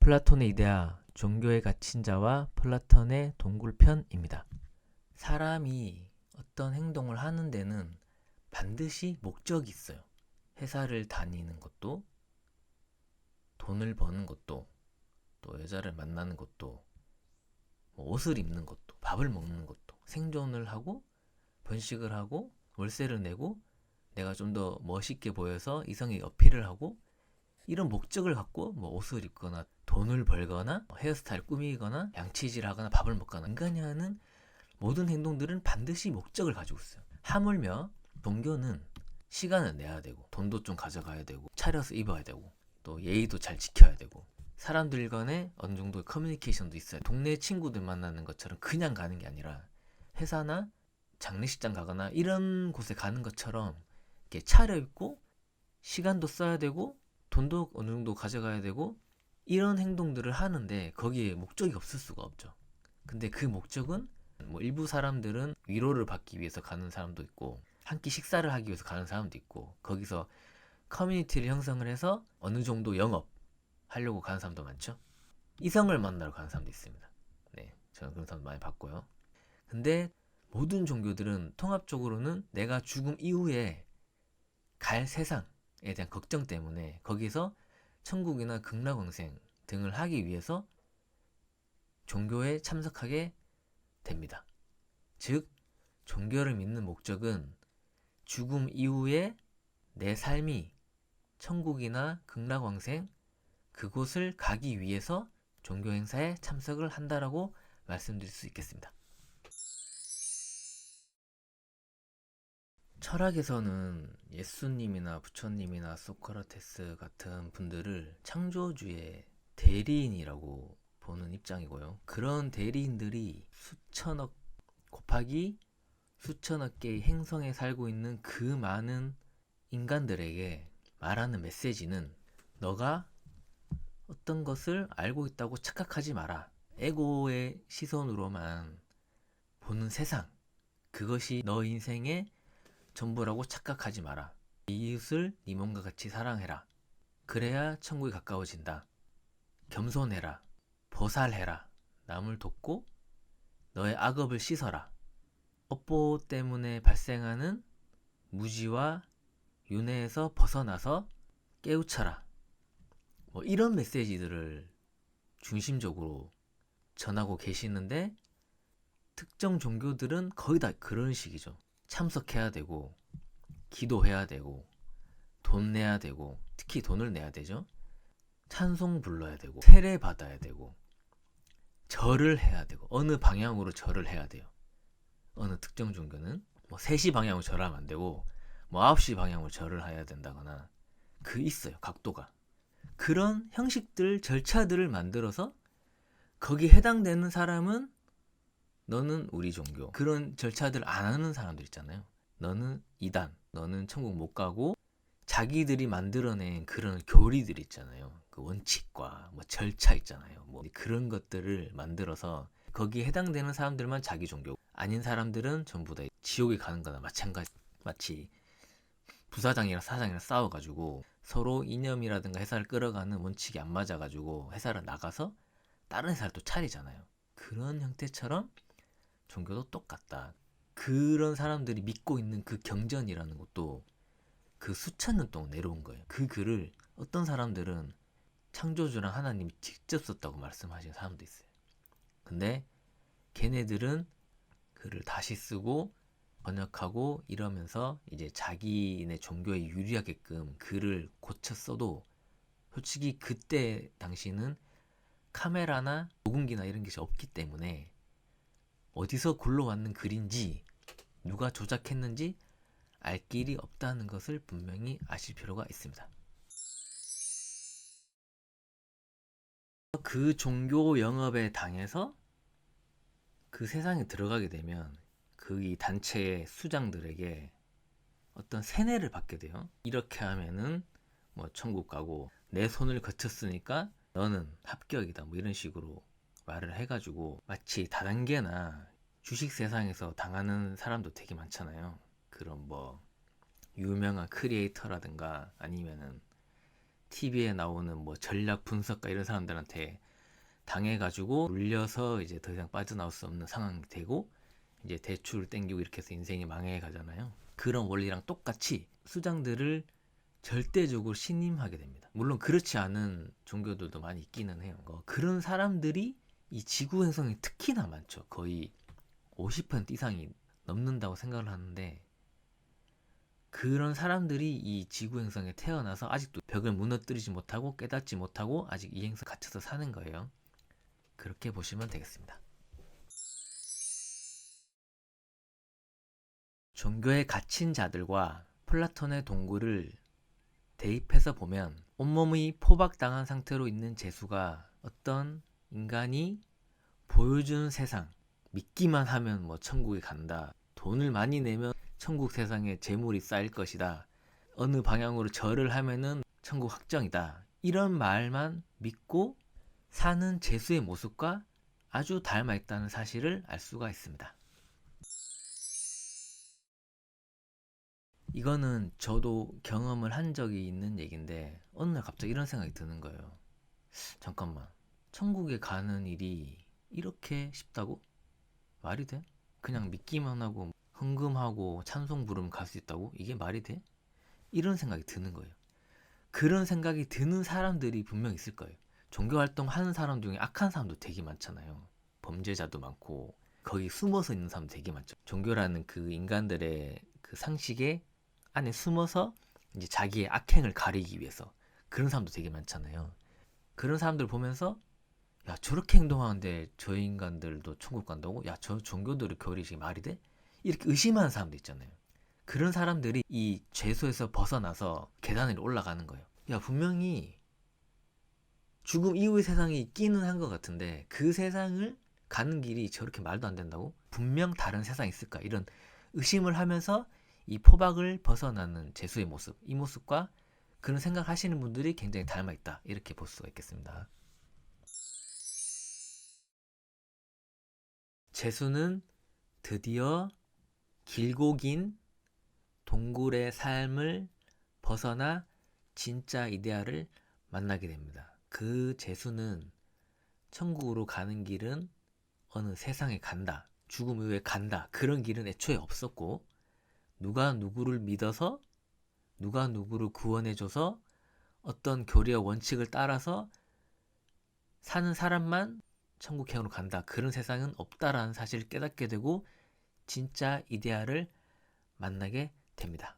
플라톤의 이데아, 종교에 갇힌 자와 플라톤의 동굴편입니다. 사람이 어떤 행동을 하는 데는 반드시 목적이 있어요. 회사를 다니는 것도, 돈을 버는 것도, 또 여자를 만나는 것도, 옷을 입는 것도, 밥을 먹는 것도, 생존을 하고, 번식을 하고, 월세를 내고, 내가 좀 더 멋있게 보여서 이성에 어필을 하고, 이런 목적을 갖고 옷을 입거나 돈을 벌거나 헤어스타일 꾸미거나 양치질하거나 밥을 먹거나 인간이 하는 모든 행동들은 반드시 목적을 가지고 있어요. 하물며 종교는 시간을 내야 되고 돈도 좀 가져가야 되고 차려서 입어야 되고 또 예의도 잘 지켜야 되고 사람들 간에 어느 정도의 커뮤니케이션도 있어요. 동네 친구들 만나는 것처럼 그냥 가는 게 아니라 회사나 장례식장 가거나 이런 곳에 가는 것처럼 이렇게 차려입고 시간도 써야 되고 돈도 어느 정도 가져가야 되고 이런 행동들을 하는데 거기에 목적이 없을 수가 없죠. 근데 그 목적은 일부 사람들은 위로를 받기 위해서 가는 사람도 있고 한 끼 식사를 하기 위해서 가는 사람도 있고 거기서 커뮤니티를 형성을 해서 어느 정도 영업 하려고 가는 사람도 많죠. 이성을 만나러 가는 사람도 있습니다. 네, 저는 그런 사람 많이 봤고요. 근데 모든 종교들은 통합적으로는 내가 죽음 이후에 갈 세상에 대한 걱정 때문에 거기서 천국이나 극락왕생 등을 하기 위해서 종교에 참석하게 됩니다. 즉, 종교를 믿는 목적은 죽음 이후에 내 삶이 천국이나 극락왕생 그곳을 가기 위해서 종교 행사에 참석을 한다라고 말씀드릴 수 있겠습니다. 철학에서는 예수님이나 부처님이나 소크라테스 같은 분들을 창조주의 대리인이라고 보는 입장이고요. 그런 대리인들이 수천억 곱하기 수천억 개의 행성에 살고 있는 그 많은 인간들에게 말하는 메시지는 너가 어떤 것을 알고 있다고 착각하지 마라. 에고의 시선으로만 보는 세상, 그것이 너 인생의 전부라고 착각하지 마라. 이웃을 네 몸과 같이 사랑해라. 그래야 천국에 가까워진다. 겸손해라. 보살해라. 남을 돕고 너의 악업을 씻어라. 업보 때문에 발생하는 무지와 윤회에서 벗어나서 깨우쳐라. 이런 메시지들을 중심적으로 전하고 계시는데 특정 종교들은 거의 다 그런 식이죠. 참석해야 되고 기도해야 되고 돈 내야 되고 특히 돈을 내야 되죠. 찬송 불러야 되고 세례 받아야 되고 절을 해야 되고 어느 방향으로 절을 해야 돼요. 어느 특정 종교는 3시 방향으로 절하면 안 되고 9시 방향으로 절을 해야 된다거나 있어요. 각도가. 그런 형식들, 절차들을 만들어서 거기에 해당되는 사람은 너는 우리 종교. 그런 절차들 안 하는 사람들 있잖아요. 너는 이단, 너는 천국 못 가고 자기들이 만들어낸 그런 교리들 있잖아요. 그 원칙과 절차 있잖아요. 그런 것들을 만들어서 거기에 해당되는 사람들만 자기 종교. 아닌 사람들은 전부 다 지옥에 가는 거나 마찬가지. 마치 부사장이랑 사장이랑 싸워가지고 서로 이념이라든가 회사를 끌어가는 원칙이 안 맞아가지고 회사를 나가서 다른 회사를 또 차리잖아요. 그런 형태처럼 종교도 똑같다. 그런 사람들이 믿고 있는 그 경전이라는 것도 그 수천 년 동안 내려온 거예요. 그 글을 어떤 사람들은 창조주랑 하나님이 직접 썼다고 말씀하시는 사람도 있어요. 근데 걔네들은 글을 다시 쓰고 번역하고 이러면서 이제 자기네 종교에 유리하게끔 글을 고쳐 써도 솔직히 그때 당시는 카메라나 녹음기나 이런 게 없기 때문에 어디서 굴러왔는 글인지 누가 조작했는지 알 길이 없다는 것을 분명히 아실 필요가 있습니다. 그 종교 영업에 당해서 그 세상에 들어가게 되면 그 이 단체의 수장들에게 어떤 세뇌를 받게 돼요. 이렇게 하면은 천국 가고 내 손을 거쳤으니까 너는 합격이다 이런 식으로 말을 해가지고 마치 다단계나 주식 세상에서 당하는 사람도 되게 많잖아요. 그런 유명한 크리에이터라든가 아니면은 TV에 나오는 뭐 전략 분석가 이런 사람들한테 당해가지고 물려서 이제 더 이상 빠져나올 수 없는 상황이 되고 이제 대출 땡기고 이렇게 해서 인생이 망해 가잖아요. 그런 원리랑 똑같이 수장들을 절대적으로 신임하게 됩니다. 물론 그렇지 않은 종교들도 많이 있기는 해요. 그런 사람들이 이 지구 행성에 특히나 많죠. 거의 50% 이상이 넘는다고 생각을 하는데, 그런 사람들이 이 지구 행성에 태어나서 아직도 벽을 무너뜨리지 못하고 깨닫지 못하고 아직 이 행성에 갇혀서 사는 거예요. 그렇게 보시면 되겠습니다. 종교에 갇힌 자들과 플라톤의 동굴을 대입해서 보면 온몸이 포박당한 상태로 있는 재수가 어떤 인간이 보여주는 세상, 믿기만 하면 뭐 천국에 간다, 돈을 많이 내면 천국 세상에 재물이 쌓일 것이다, 어느 방향으로 절을 하면은 천국 확정이다, 이런 말만 믿고 사는 재수의 모습과 아주 닮아있다는 사실을 알 수가 있습니다. 이거는 저도 경험을 한 적이 있는 얘기인데, 어느 날 갑자기 이런 생각이 드는 거예요. 잠깐만, 천국에 가는 일이 이렇게 쉽다고? 말이 돼? 그냥 믿기만 하고 헌금하고 찬송 부르면 갈 수 있다고? 이게 말이 돼? 이런 생각이 드는 거예요. 그런 생각이 드는 사람들이 분명 있을 거예요. 종교활동 하는 사람 중에 악한 사람도 되게 많잖아요. 범죄자도 많고 거기 숨어서 있는 사람도 되게 많죠. 종교라는 그 인간들의 그 상식에 안에 숨어서 이제 자기의 악행을 가리기 위해서 그런 사람도 되게 많잖아요. 그런 사람들 보면서 야, 저렇게 행동하는데 저 인간들도 천국 간다고? 야, 저 종교들의 교리식이 말이 돼? 이렇게 의심하는 사람도 있잖아요. 그런 사람들이 이 죄수에서 벗어나서 계단을 올라가는 거예요. 야, 분명히 죽음 이후의 세상이 있기는 한 것 같은데 그 세상을 가는 길이 저렇게 말도 안 된다고? 분명 다른 세상이 있을까? 이런 의심을 하면서 이 포박을 벗어나는 재수의 모습, 이 모습과 그런 생각하시는 분들이 굉장히 닮아있다, 이렇게 볼 수가 있겠습니다. 재수는 드디어 길고 긴 동굴의 삶을 벗어나 진짜 이데아를 만나게 됩니다. 그 재수는 천국으로 가는 길은 어느 세상에 간다, 죽음 이후에 간다, 그런 길은 애초에 없었고, 누가 누구를 믿어서 누가 누구를 구원해줘서 어떤 교리와 원칙을 따라서 사는 사람만 천국행으로 간다, 그런 세상은 없다라는 사실을 깨닫게 되고 진짜 이데아를 만나게 됩니다.